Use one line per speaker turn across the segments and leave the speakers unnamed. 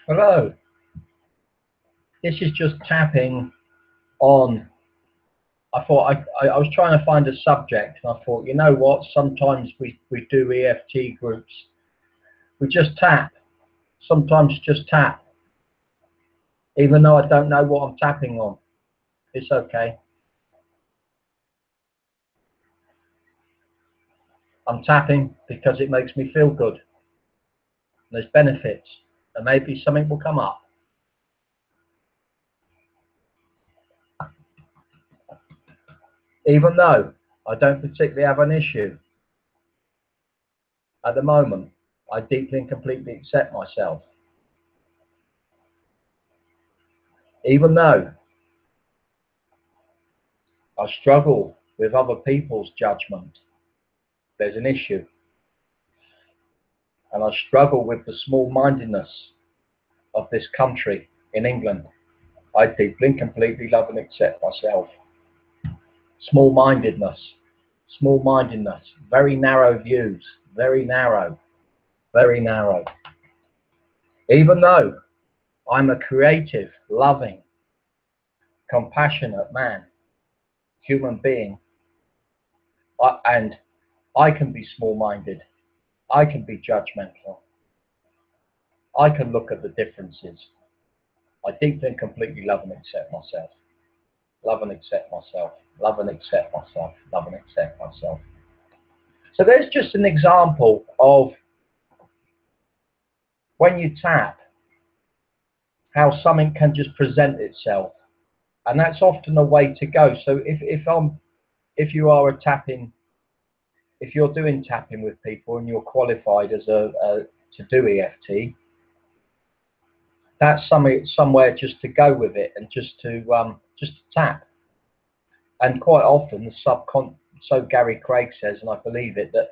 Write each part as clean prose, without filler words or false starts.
Hello, this is just tapping on. I thought I was trying to find a subject, and I thought, you know what, sometimes we do EFT groups. We just tap, sometimes just tap, even though I don't know what I'm tapping on. It's okay. I'm tapping because it makes me feel good. There's benefits, and maybe something will come up. Even though I don't particularly have an issue at the moment, I deeply and completely accept myself. Even though I struggle with other people's judgment, there's an issue. And I struggle with the small-mindedness of this country in England. I deeply and completely love and accept myself. Small-mindedness, small-mindedness, very narrow views, very narrow, very narrow. Even though I'm a creative, loving, compassionate man, human being, and I can be small-minded, I can be judgmental, I can look at the differences. I deeply and completely love and accept myself. Love and accept myself. Love and accept myself. Love and accept myself. So there's just an example of when you tap, how something can just present itself. And that's often a way to go. So if you are a tapping, if you're doing tapping with people and you're qualified as to do EFT, that's somewhere just to go with it and just to tap. And quite often so Gary Craig says, and I believe it, that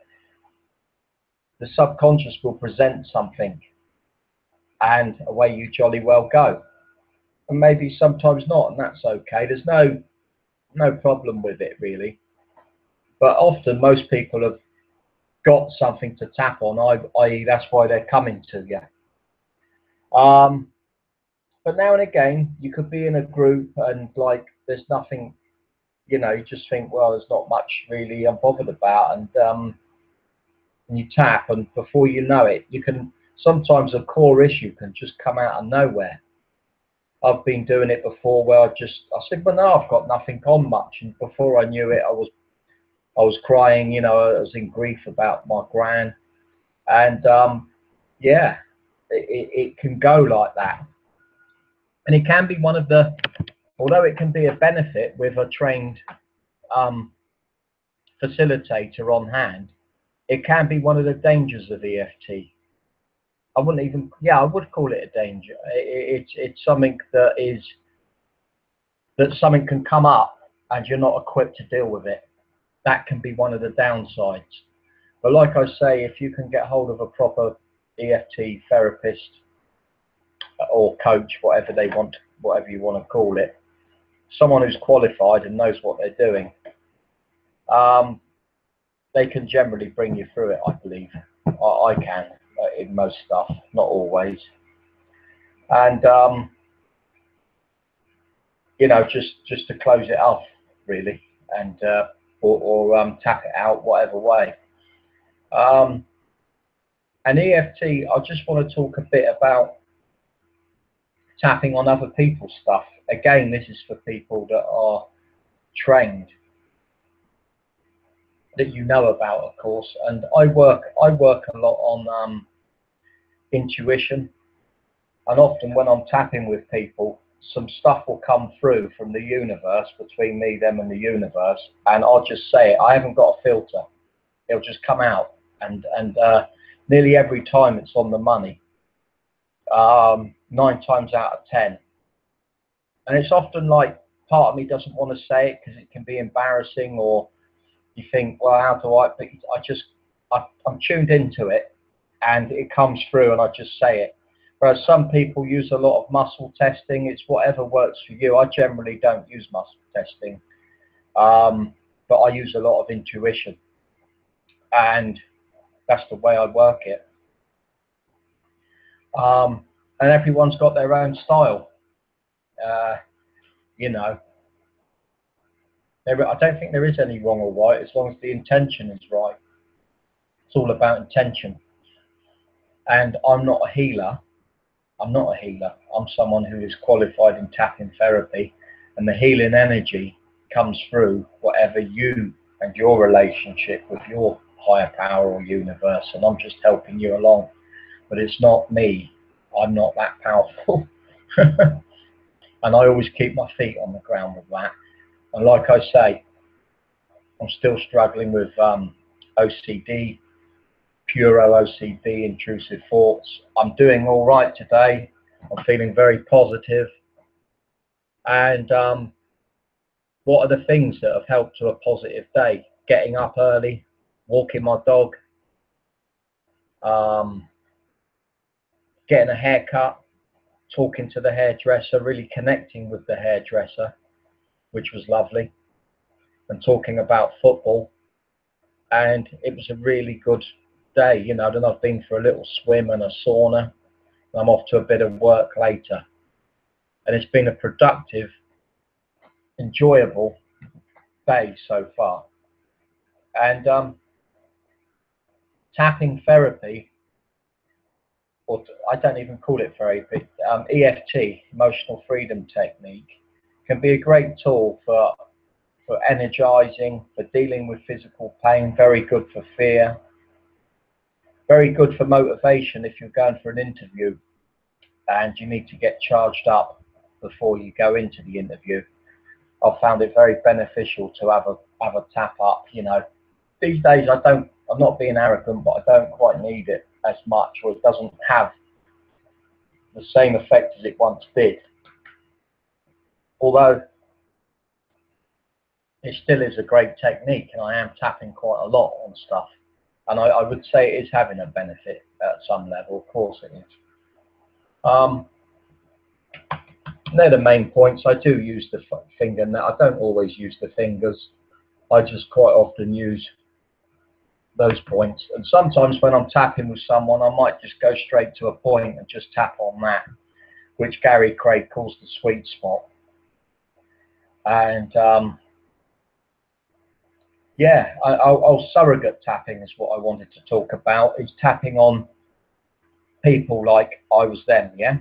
the subconscious will present something and away you jolly well go. And maybe sometimes not, and that's okay. There's no problem with it really. But often most people have got something to tap on, i.e. that's why they're coming to you. But now and again you could be in a group and like there's nothing, you just think, well, there's not much really I'm bothered about, and you tap, and before you know it, you can sometimes a core issue can just come out of nowhere. I've been doing it before where I said, well, no, I've got nothing on much, and before I knew it, I was crying, I was in grief about my gran, and yeah, it can go like that, and it can be one of the, although it can be a benefit with a trained facilitator on hand, it can be one of the dangers of EFT. I wouldn't even, yeah, I would call it a danger. It's something that something can come up and you're not equipped to deal with it. That can be one of the downsides. But like I say, if you can get hold of a proper EFT therapist or coach, whatever you want to call it, someone who's qualified and knows what they're doing, they can generally bring you through it, I believe. I can. In most stuff, not always, and just to close it off really, and or tap it out whatever way. And EFT, I just want to talk a bit about tapping on other people's stuff. Again, this is for people that are trained, that you know about, of course. And I work a lot on intuition. And often when I'm tapping with people, some stuff will come through from the universe, between me, them and the universe, and I'll just say it. I haven't got a filter. It'll just come out, and nearly every time it's on the money, 9 times out of 10. And it's often like part of me doesn't want to say it because it can be embarrassing, or you think, well, how do I, but I'm tuned into it and it comes through and I just say it. Whereas some people use a lot of muscle testing. It's whatever works for you. I generally don't use muscle testing, but I use a lot of intuition, and that's the way I work it. and everyone's got their own style. You know, I don't think there is any wrong or right as long as the intention is right. It's all about intention. And I'm not a healer. I'm not a healer. I'm someone who is qualified in tapping therapy, and the healing energy comes through whatever you and your relationship with your higher power or universe, and I'm just helping you along. But it's not me. I'm not that powerful. And I always keep my feet on the ground with that. And like I say, I'm still struggling with OCD, puro OCD, intrusive thoughts. I'm doing all right today. I'm feeling very positive. And what are the things that have helped to a positive day? Getting up early, walking my dog, getting a haircut, talking to the hairdresser, really connecting with the hairdresser, which was lovely, and talking about football. And it was a really good day, you know. Then I've been for a little swim and a sauna, and I'm off to a bit of work later. And it's been a productive, enjoyable day so far. And tapping therapy, or I don't even call it therapy, EFT, emotional freedom technique, can be a great tool for energizing, for dealing with physical pain, very good for fear, very good for motivation if you're going for an interview and you need to get charged up before you go into the interview. I've found it very beneficial to have a tap up, you know. These days I'm not being arrogant, but I don't quite need it as much, or it doesn't have the same effect as it once did. Although it still is a great technique, and I am tapping quite a lot on stuff. And I would say it is having a benefit at some level. Of course it is. They're the main points. I do use the finger. Now, I don't always use the fingers. I just quite often use those points. And sometimes when I'm tapping with someone, I might just go straight to a point and just tap on that, which Gary Craig calls the sweet spot. And yeah, surrogate tapping is what I wanted to talk about. Is tapping on people like I was them, yeah?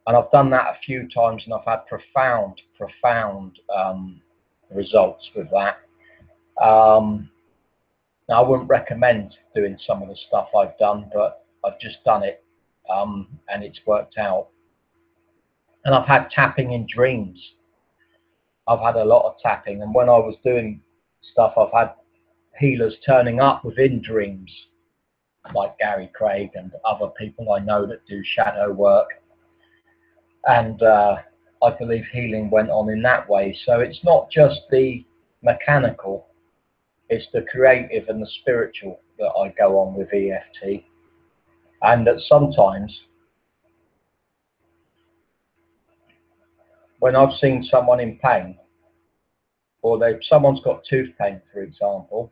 And I've done that a few times, and I've had profound results with that. Now, I wouldn't recommend doing some of the stuff I've done, but I've just done it, and it's worked out. And I've had tapping in dreams. I've had a lot of tapping, and when I was doing stuff, I've had healers turning up within dreams, like Gary Craig and other people I know that do shadow work. And I believe healing went on in that way. So it's not just the mechanical, it's the creative and the spiritual that I go on with EFT. And that sometimes when I've seen someone in pain, or someone's got tooth pain, for example,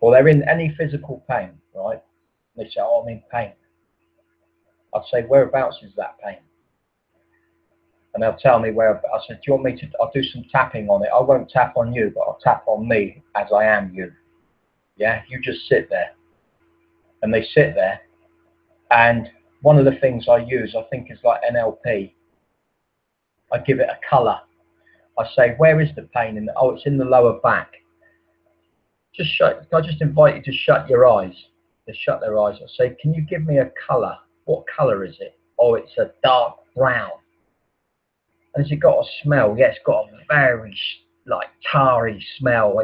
or they're in any physical pain, right? They say, oh, I'm in pain. I'd say, whereabouts is that pain? And they'll tell me where. I said, do you want me to? I'll do some tapping on it. I won't tap on you, but I'll tap on me as I am you. Yeah, you just sit there. And they sit there. And one of the things I use, I think, is like NLP. I give it a colour. I say, where is the pain? Oh, it's in the lower back. I just invite you to shut your eyes. They shut their eyes. I say, can you give me a colour? What colour is it? Oh, it's a dark brown. And has it got a smell? Yeah, it's got a very like tarry smell.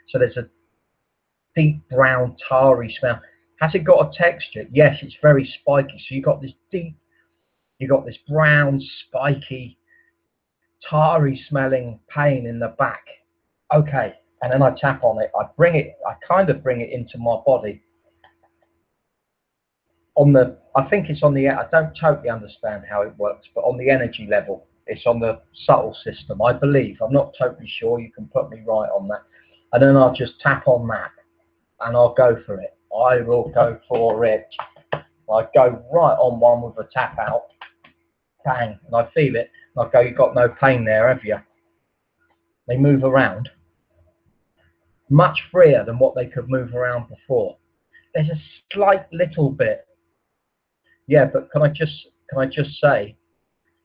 So there's a deep brown tarry smell. Has it got a texture? Yes, it's very spiky. So you got this brown, spiky, tarry smelling pain in the back. Okay, and then I tap on it. I kind of bring it into my body. I think it's on the, I don't totally understand how it works, but on the energy level, it's on the subtle system, I believe. I'm not totally sure. You can put me right on that. And then I'll just tap on that, and I'll go for it. I will go for it. I go right on one with a tap out, bang, and I feel it. And I go, you've got no pain there, have you? They move around much freer than what they could move around before. There's a slight little bit, yeah, but can I just say,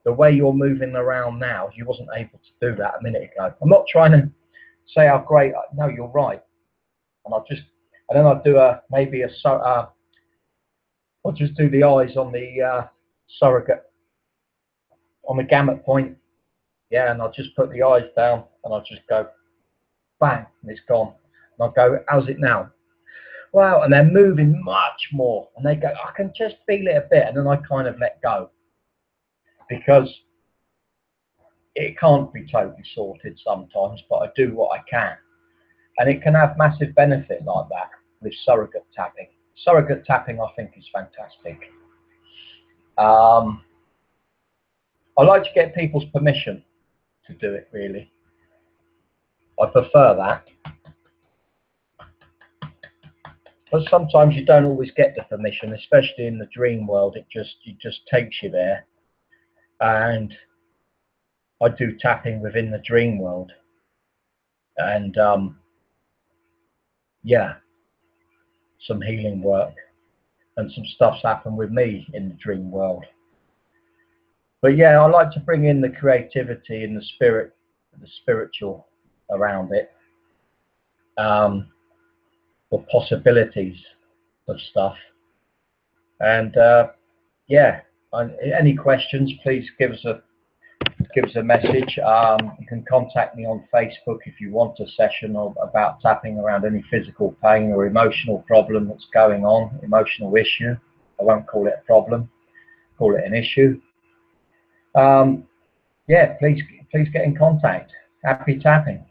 the way you're moving around now, you wasn't able to do that a minute ago. I'm not trying to say how great. No, you're right. And then I'll do I'll just do the eyes on the surrogate, on the gamut point. Yeah, and I'll just put the eyes down, and I'll just go, bang, and it's gone. And I'll go, how's it now? Wow, and they're moving much more. And they go, I can just feel it a bit, and then I kind of let go. Because it can't be totally sorted sometimes, but I do what I can. And it can have massive benefit like that with surrogate tapping. Surrogate tapping, I think, is fantastic. I like to get people's permission to do it, really. I prefer that. But sometimes you don't always get the permission, especially in the dream world. It just takes you there. And I do tapping within the dream world. And yeah, some healing work and some stuff's happened with me in the dream world. But yeah, I like to bring in the creativity and the spirit, the spiritual around it, the possibilities of stuff. And yeah, any questions, please give us a message. You can contact me on Facebook if you want a session about tapping around any physical pain or emotional problem that's going on, emotional issue. I won't call it a problem, call it an issue. Yeah, please get in contact. Happy tapping.